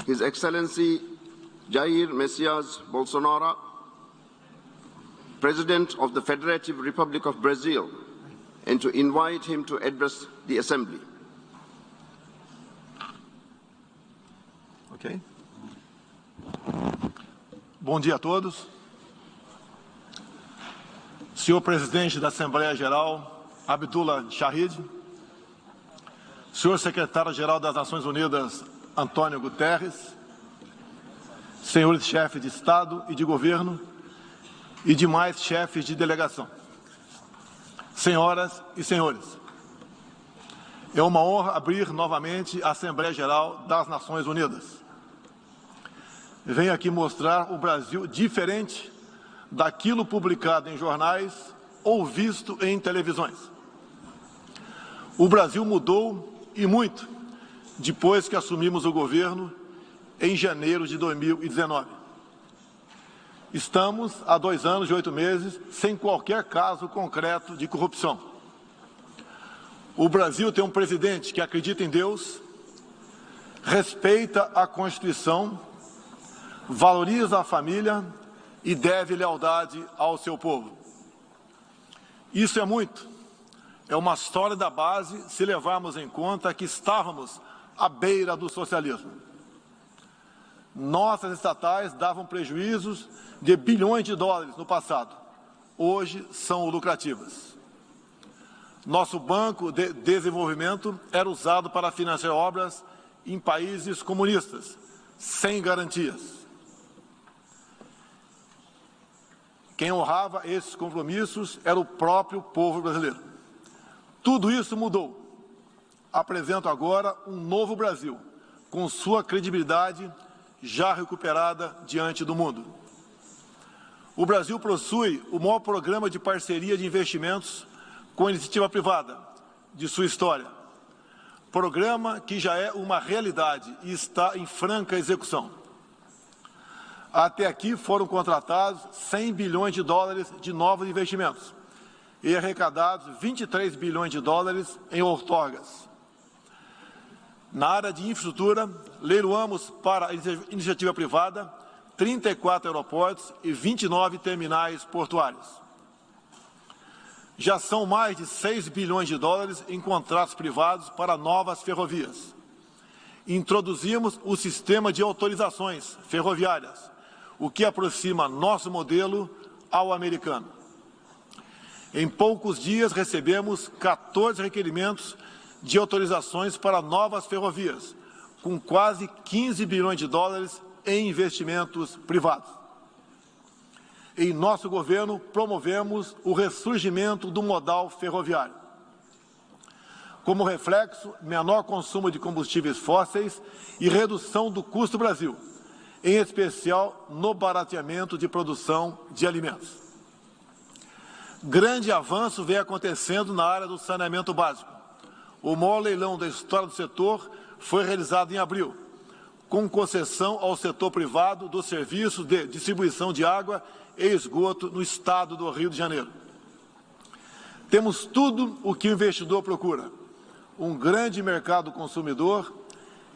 His Excellency Jair Messias Bolsonaro, President of the Federative Republic of Brazil, and to invite him to address the Assembly. Ok. Bom dia a todos. Senhor Presidente da Assembleia Geral, Abdullah Shahid, Senhor Secretário-Geral das Nações Unidas, Antônio Guterres, senhores chefes de Estado e de Governo e demais chefes de delegação. Senhoras e senhores, é uma honra abrir novamente a Assembleia Geral das Nações Unidas. Venho aqui mostrar o Brasil diferente daquilo publicado em jornais ou visto em televisões. O Brasil mudou e muito depois que assumimos o governo em janeiro de 2019. Estamos há 2 anos e 8 meses sem qualquer caso concreto de corrupção. O Brasil tem um presidente que acredita em Deus, respeita a Constituição, valoriza a família e deve lealdade ao seu povo. Isso é muito. É uma sólida base se levarmos em conta que estávamos à beira do socialismo. Nossas estatais davam prejuízos de bilhões de dólares no passado. Hoje são lucrativas. Nosso Banco de Desenvolvimento era usado para financiar obras em países comunistas, sem garantias. Quem honrava esses compromissos era o próprio povo brasileiro. Tudo isso mudou. Apresento agora um novo Brasil, com sua credibilidade já recuperada diante do mundo. O Brasil possui o maior programa de parceria de investimentos com a iniciativa privada de sua história. Programa que já é uma realidade e está em franca execução. Até aqui foram contratados 100 bilhões de dólares de novos investimentos e arrecadados 23 bilhões de dólares em outorgas. Na área de infraestrutura, leiloamos para a iniciativa privada 34 aeroportos e 29 terminais portuários. Já são mais de 6 bilhões de dólares em contratos privados para novas ferrovias. Introduzimos o sistema de autorizações ferroviárias, o que aproxima nosso modelo ao americano. Em poucos dias recebemos 14 requerimentos de autorizações para novas ferrovias, com quase 15 bilhões de dólares em investimentos privados. Em nosso governo, promovemos o ressurgimento do modal ferroviário. Como reflexo, menor consumo de combustíveis fósseis e redução do custo Brasil, em especial no barateamento de produção de alimentos. Grande avanço vem acontecendo na área do saneamento básico. O maior leilão da história do setor foi realizado em abril, com concessão ao setor privado do serviço de distribuição de água e esgoto no estado do Rio de Janeiro. Temos tudo o que o investidor procura: um grande mercado consumidor,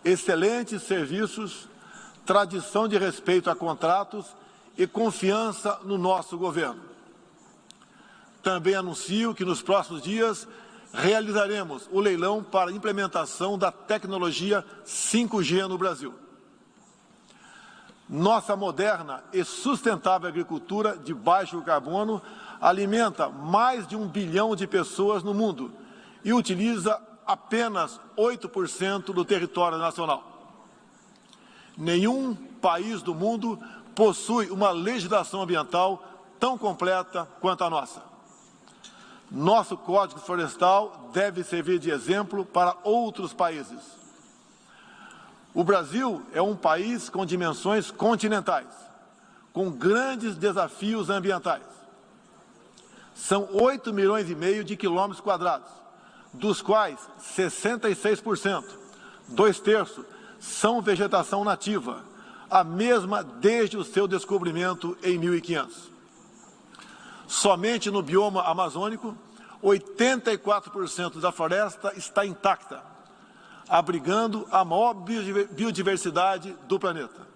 excelentes serviços, tradição de respeito a contratos e confiança no nosso governo. Também anuncio que nos próximos dias realizaremos o leilão para a implementação da tecnologia 5G no Brasil. Nossa moderna e sustentável agricultura de baixo carbono alimenta mais de 1 bilhão de pessoas no mundo e utiliza apenas 8% do território nacional. Nenhum país do mundo possui uma legislação ambiental tão completa quanto a nossa. Nosso Código Florestal deve servir de exemplo para outros países. O Brasil é um país com dimensões continentais, com grandes desafios ambientais. São 8,5 milhões de quilômetros quadrados, dos quais 66%, 2/3, são vegetação nativa, a mesma desde o seu descobrimento em 1500. Somente no bioma amazônico, 84% da floresta está intacta. abrigando a maior biodiversidade do planeta.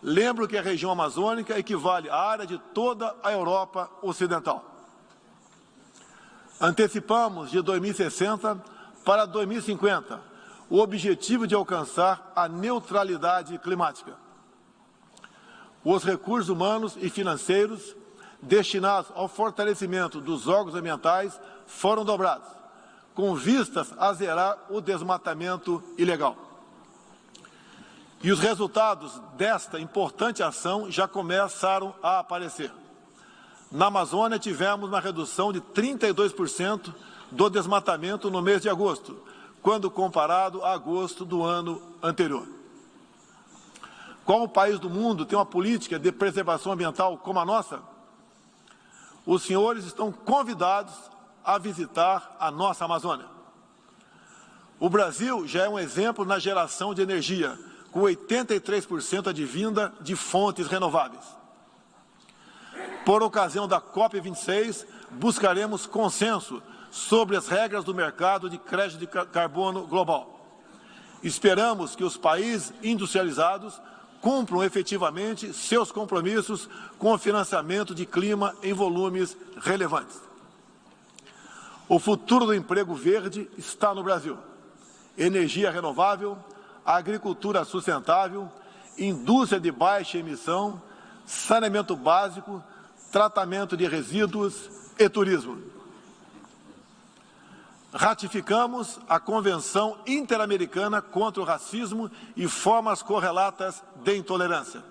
Lembro que a região amazônica equivale à área de toda a Europa Ocidental. Antecipamos de 2060 para 2050 o objetivo de alcançar a neutralidade climática. Os recursos humanos e financeiros destinados ao fortalecimento dos órgãos ambientais foram dobrados, com vistas a zerar o desmatamento ilegal. E os resultados desta importante ação já começaram a aparecer. Na Amazônia, tivemos uma redução de 32% do desmatamento no mês de agosto, quando comparado a agosto do ano anterior. Qual país do mundo tem uma política de preservação ambiental como a nossa? Os senhores estão convidados a visitar a nossa Amazônia. O Brasil já é um exemplo na geração de energia, com 83% advinda de fontes renováveis. Por ocasião da COP26, buscaremos consenso sobre as regras do mercado de crédito de carbono global. Esperamos que os países industrializados cumpram efetivamente seus compromissos com o financiamento de clima em volumes relevantes. O futuro do emprego verde está no Brasil. Energia renovável, agricultura sustentável, indústria de baixa emissão, saneamento básico, tratamento de resíduos e turismo. Ratificamos a Convenção Interamericana contra o Racismo e formas correlatas de intolerância.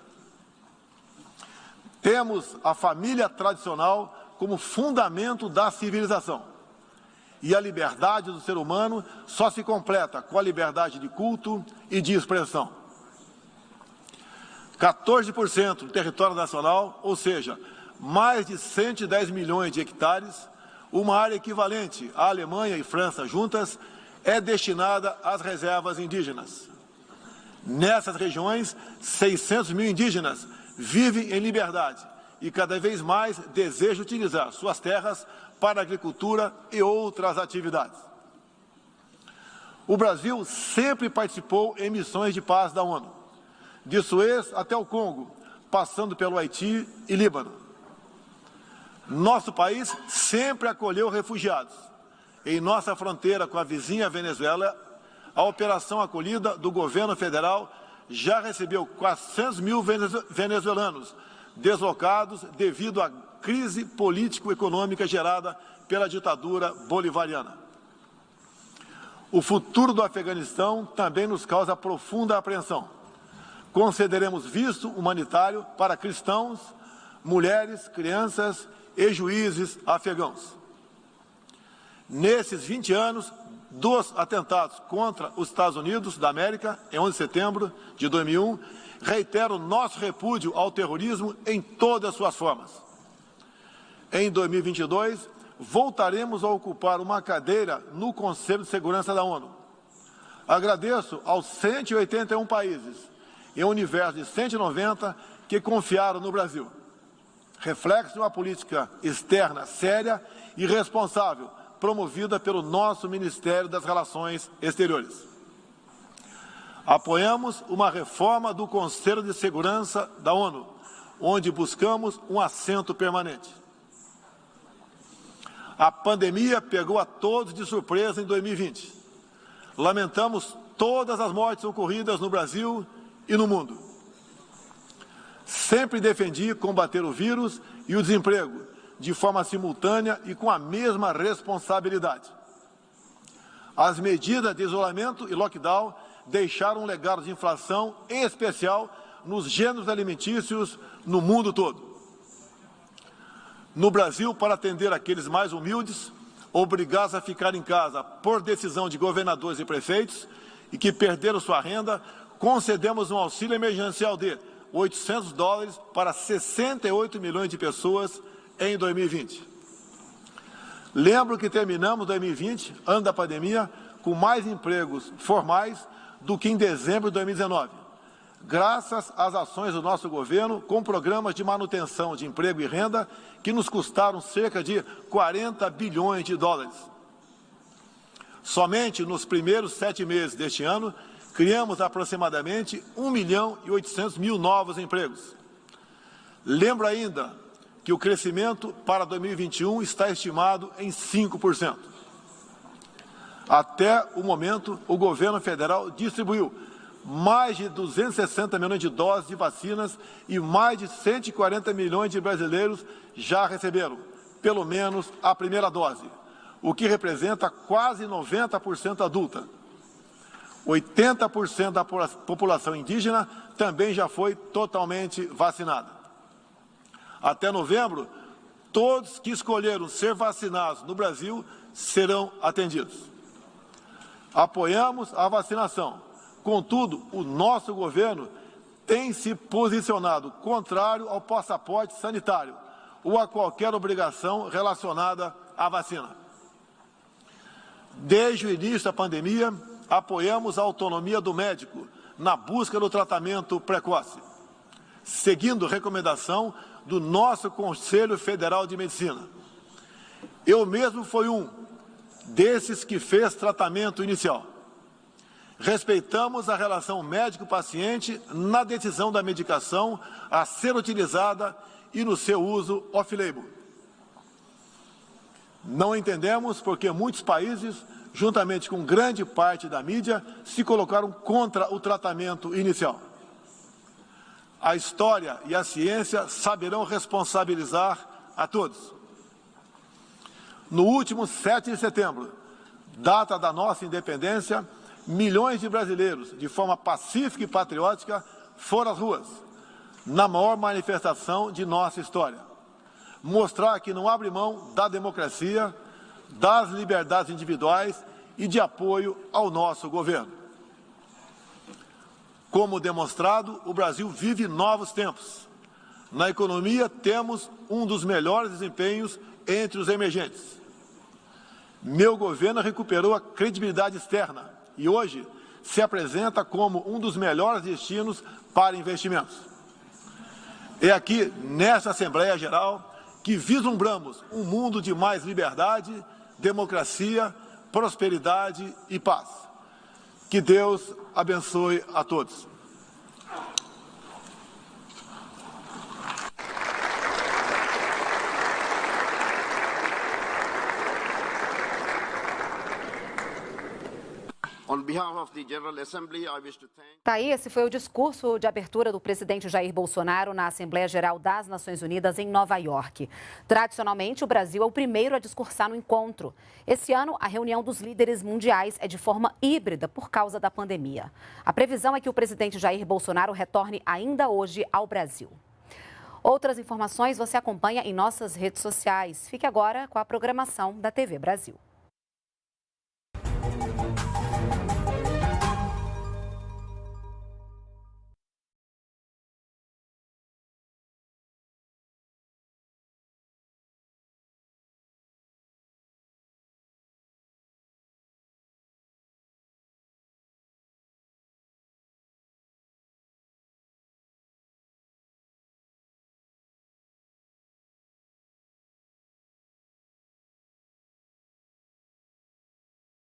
Temos a família tradicional como fundamento da civilização. E a liberdade do ser humano só se completa com a liberdade de culto e de expressão. 14% do território nacional, ou seja, mais de 110 milhões de hectares, uma área equivalente à Alemanha e França juntas, é destinada às reservas indígenas. Nessas regiões, 600 mil indígenas vivem em liberdade e cada vez mais desejam utilizar suas terras para a agricultura e outras atividades. O Brasil sempre participou em missões de paz da ONU, de Suez até o Congo, passando pelo Haiti e Líbano. Nosso país sempre acolheu refugiados. Em nossa fronteira com a vizinha Venezuela, a operação acolhida do governo federal já recebeu 400 mil venezuelanos deslocados devido à crise político-econômica gerada pela ditadura bolivariana. O futuro do Afeganistão também nos causa profunda apreensão. Concederemos visto humanitário para cristãos, mulheres, crianças e juízes afegãos. Nesses 20 anos dos atentados contra os Estados Unidos da América, em 11 de setembro de 2001, reitero nosso repúdio ao terrorismo em todas as suas formas. Em 2022, voltaremos a ocupar uma cadeira no Conselho de Segurança da ONU. Agradeço aos 181 países, em um universo de 190, que confiaram no Brasil. Reflexo de uma política externa séria e responsável, promovida pelo nosso Ministério das Relações Exteriores. Apoiamos uma reforma do Conselho de Segurança da ONU, onde buscamos um assento permanente. A pandemia pegou a todos de surpresa em 2020. Lamentamos todas as mortes ocorridas no Brasil e no mundo. Sempre defendi combater o vírus e o desemprego de forma simultânea e com a mesma responsabilidade. As medidas de isolamento e lockdown deixaram um legado de inflação, em especial nos gêneros alimentícios no mundo todo. No Brasil, para atender aqueles mais humildes, obrigados a ficar em casa por decisão de governadores e prefeitos e que perderam sua renda, concedemos um auxílio emergencial de $800 para 68 milhões de pessoas em 2020. Lembro que terminamos 2020, ano da pandemia, com mais empregos formais do que em dezembro de 2019, graças às ações do nosso governo com programas de manutenção de emprego e renda que nos custaram cerca de 40 bilhões de dólares. Somente nos primeiros 7 meses deste ano, criamos aproximadamente 1.800.000 novos empregos. Lembro ainda que o crescimento para 2021 está estimado em 5%. Até o momento, o governo federal distribuiu mais de 260 milhões de doses de vacinas e mais de 140 milhões de brasileiros já receberam, pelo menos, a primeira dose, o que representa quase 90% adulta. 80% da população indígena também já foi totalmente vacinada. Até novembro, todos que escolheram ser vacinados no Brasil serão atendidos. Apoiamos a vacinação. Contudo, o nosso governo tem se posicionado contrário ao passaporte sanitário ou a qualquer obrigação relacionada à vacina. Desde o início da pandemia, apoiamos a autonomia do médico na busca do tratamento precoce, seguindo recomendação do nosso Conselho Federal de Medicina. Eu mesmo fui um desses que fez tratamento inicial. Respeitamos a relação médico-paciente na decisão da medicação a ser utilizada e no seu uso off-label. Não entendemos porque muitos países, juntamente com grande parte da mídia, se colocaram contra o tratamento inicial. A história e a ciência saberão responsabilizar a todos. No último 7 de setembro, data da nossa independência, milhões de brasileiros, de forma pacífica e patriótica, foram às ruas, na maior manifestação de nossa história. Mostrar que não abre mão da democracia, das liberdades individuais e de apoio ao nosso governo. Como demonstrado, o Brasil vive novos tempos. Na economia, temos um dos melhores desempenhos entre os emergentes. Meu governo recuperou a credibilidade externa e hoje se apresenta como um dos melhores destinos para investimentos. É aqui, nesta Assembleia Geral, que vislumbramos um mundo de mais liberdade, democracia, prosperidade e paz. Que Deus abençoe a todos. On behalf of the General Assembly, I wish to thank... Tá aí, esse foi o discurso de abertura do presidente Jair Bolsonaro na Assembleia Geral das Nações Unidas em Nova York. Tradicionalmente, o Brasil é o primeiro a discursar no encontro. Esse ano, a reunião dos líderes mundiais é de forma híbrida por causa da pandemia. A previsão é que o presidente Jair Bolsonaro retorne ainda hoje ao Brasil. Outras informações você acompanha em nossas redes sociais. Fique agora com a programação da TV Brasil.